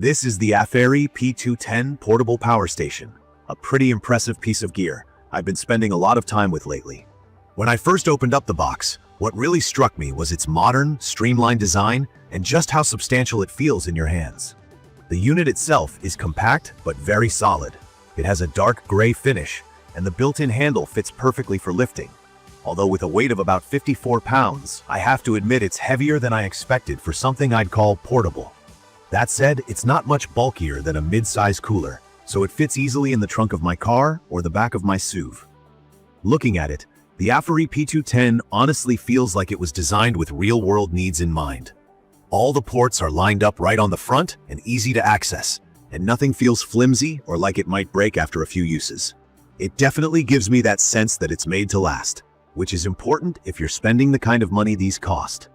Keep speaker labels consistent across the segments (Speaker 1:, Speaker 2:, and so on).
Speaker 1: This is the AFERIY P210 portable power station, a pretty impressive piece of gear I've been spending a lot of time with lately. When I first opened up the box, what really struck me was its modern, streamlined design and just how substantial it feels in your hands. The unit itself is compact but very solid. It has a dark gray finish, and the built-in handle fits perfectly for lifting. Although with a weight of about 54 pounds, I have to admit it's heavier than I expected for something I'd call portable. That said, it's not much bulkier than a mid-size cooler, so it fits easily in the trunk of my car or the back of my SUV. Looking at it, the AFERIY P210 honestly feels like it was designed with real-world needs in mind. All the ports are lined up right on the front and easy to access, and nothing feels flimsy or like it might break after a few uses. It definitely gives me that sense that it's made to last, which is important if you're spending the kind of money these cost.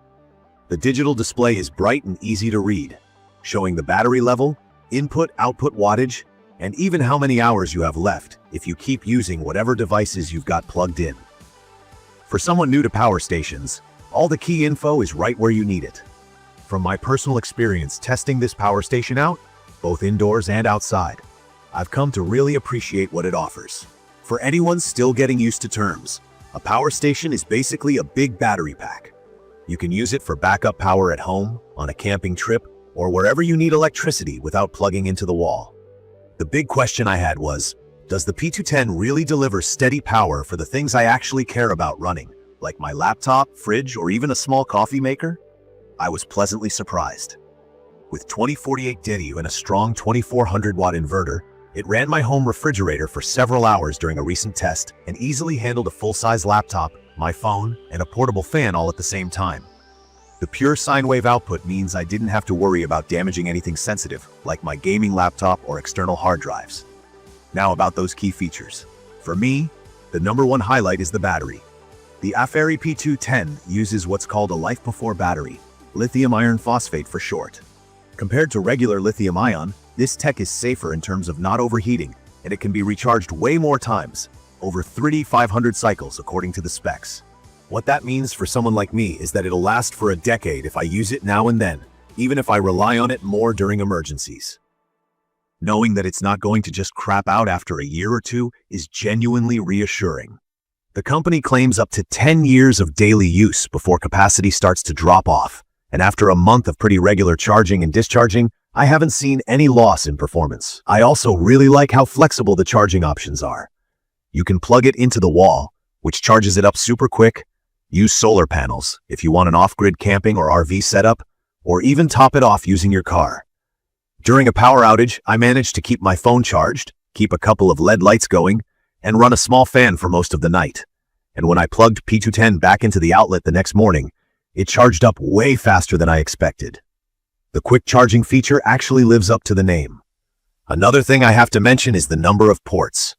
Speaker 1: The digital display is bright and easy to read, showing the battery level, input-output wattage, and even how many hours you have left if you keep using whatever devices you've got plugged in. For someone new to power stations, all the key info is right where you need it. From my personal experience testing this power station out, both indoors and outside, I've come to really appreciate what it offers. For anyone still getting used to terms, a power station is basically a big battery pack. You can use it for backup power at home, on a camping trip, or wherever you need electricity without plugging into the wall. The big question I had was, does the P210 really deliver steady power for the things I actually care about running, like my laptop, fridge, or even a small coffee maker? I was pleasantly surprised. With 2048 DDU and a strong 2400-watt inverter, it ran my home refrigerator for several hours during a recent test and easily handled a full-size laptop, my phone, and a portable fan all at the same time. The pure sine wave output means I didn't have to worry about damaging anything sensitive, like my gaming laptop or external hard drives. Now about those key features. For me, the number one highlight is the battery. The AFERIY P210 uses what's called a life-before battery, lithium iron phosphate for short. Compared to regular lithium-ion, this tech is safer in terms of not overheating, and it can be recharged way more times, over 3,500 cycles according to the specs. What that means for someone like me is that it'll last for a decade if I use it now and then, even if I rely on it more during emergencies. Knowing that it's not going to just crap out after a year or two is genuinely reassuring. The company claims up to 10 years of daily use before capacity starts to drop off, and after a month of pretty regular charging and discharging, I haven't seen any loss in performance. I also really like how flexible the charging options are. You can plug it into the wall, which charges it up super quick, use solar panels if you want an off-grid camping or RV setup, or even top it off using your car. During a power outage, I managed to keep my phone charged, keep a couple of LED lights going, and run a small fan for most of the night. And when I plugged P210 back into the outlet the next morning, it charged up way faster than I expected. The quick charging feature actually lives up to the name. Another thing I have to mention is the number of ports.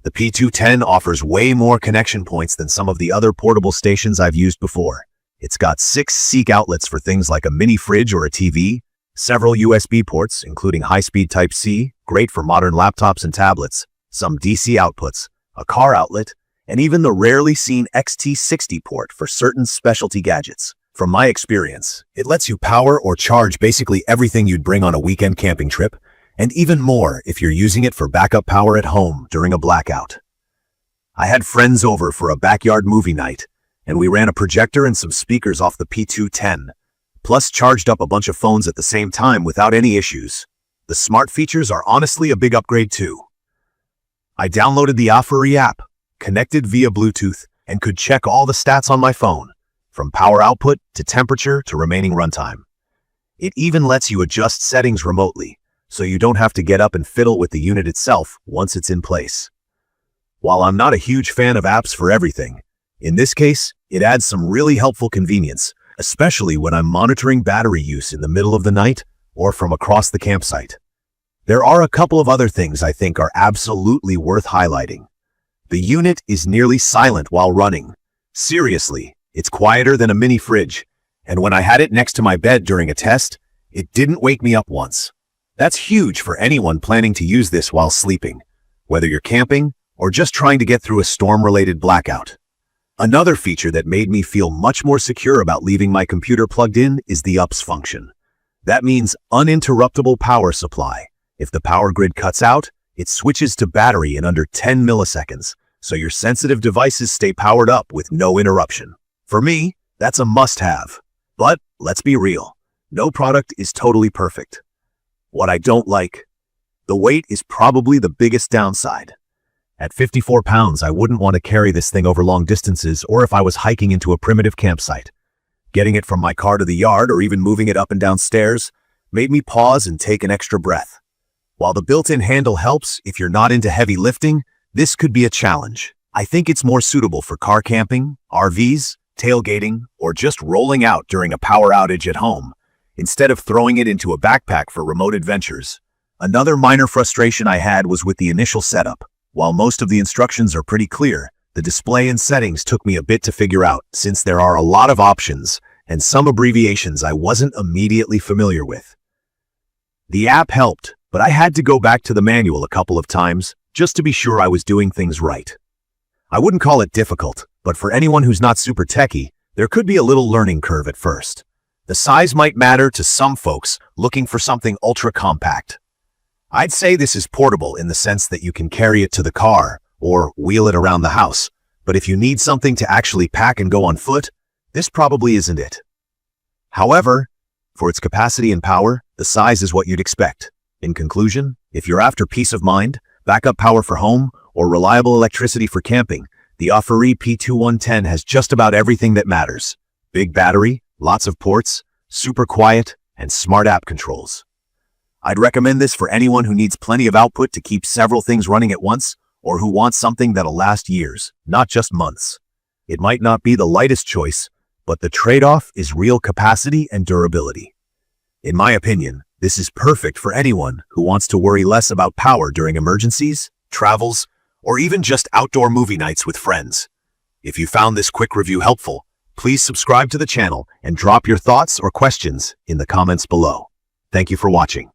Speaker 1: The P210 offers way more connection points than some of the other portable stations I've used before. It's got 6 SEEK outlets for things like a mini fridge or a TV, several USB ports, including high-speed Type-C, great for modern laptops and tablets, some DC outputs, a car outlet, and even the rarely seen XT60 port for certain specialty gadgets. From my experience, it lets you power or charge basically everything you'd bring on a weekend camping trip, and even more if you're using it for backup power at home during a blackout. I had friends over for a backyard movie night, and we ran a projector and some speakers off the P210, plus charged up a bunch of phones at the same time without any issues. The smart features are honestly a big upgrade too. I downloaded the AFERY app, connected via Bluetooth, and could check all the stats on my phone, from power output to temperature to remaining runtime. It even lets you adjust settings remotely, so you don't have to get up and fiddle with the unit itself once it's in place. While I'm not a huge fan of apps for everything, in this case, it adds some really helpful convenience, especially when I'm monitoring battery use in the middle of the night or from across the campsite. There are a couple of other things I think are absolutely worth highlighting. The unit is nearly silent while running. Seriously, it's quieter than a mini fridge, and when I had it next to my bed during a test, it didn't wake me up once. That's huge for anyone planning to use this while sleeping, whether you're camping or just trying to get through a storm-related blackout. Another feature that made me feel much more secure about leaving my computer plugged in is the UPS function. That means uninterruptible power supply. If the power grid cuts out, it switches to battery in under 10 milliseconds, so your sensitive devices stay powered up with no interruption. For me, that's a must-have. But let's be real, no product is totally perfect. What I don't like, the weight is probably the biggest downside. At 54 pounds, I wouldn't want to carry this thing over long distances or if I was hiking into a primitive campsite. Getting it from my car to the yard or even moving it up and down stairs made me pause and take an extra breath. While the built-in handle helps if you're not into heavy lifting, this could be a challenge. I think it's more suitable for car camping, RVs, tailgating, or just rolling out during a power outage at home, instead of throwing it into a backpack for remote adventures. Another minor frustration I had was with the initial setup. While most of the instructions are pretty clear, the display and settings took me a bit to figure out since there are a lot of options and some abbreviations I wasn't immediately familiar with. The app helped, but I had to go back to the manual a couple of times just to be sure I was doing things right. I wouldn't call it difficult, but for anyone who's not super techy, there could be a little learning curve at first. The size might matter to some folks looking for something ultra compact. I'd say this is portable in the sense that you can carry it to the car or wheel it around the house, but if you need something to actually pack and go on foot, this probably isn't it. However, for its capacity and power, the size is what you'd expect. In conclusion, if you're after peace of mind, backup power for home, or reliable electricity for camping, the AFERIY P210 has just about everything that matters. Big battery, lots of ports, super quiet, and smart app controls. I'd recommend this for anyone who needs plenty of output to keep several things running at once, or who wants something that'll last years, not just months. It might not be the lightest choice, but the trade-off is real capacity and durability. In my opinion, this is perfect for anyone who wants to worry less about power during emergencies, travels, or even just outdoor movie nights with friends. If you found this quick review helpful, please subscribe to the channel and drop your thoughts or questions in the comments below. Thank you for watching.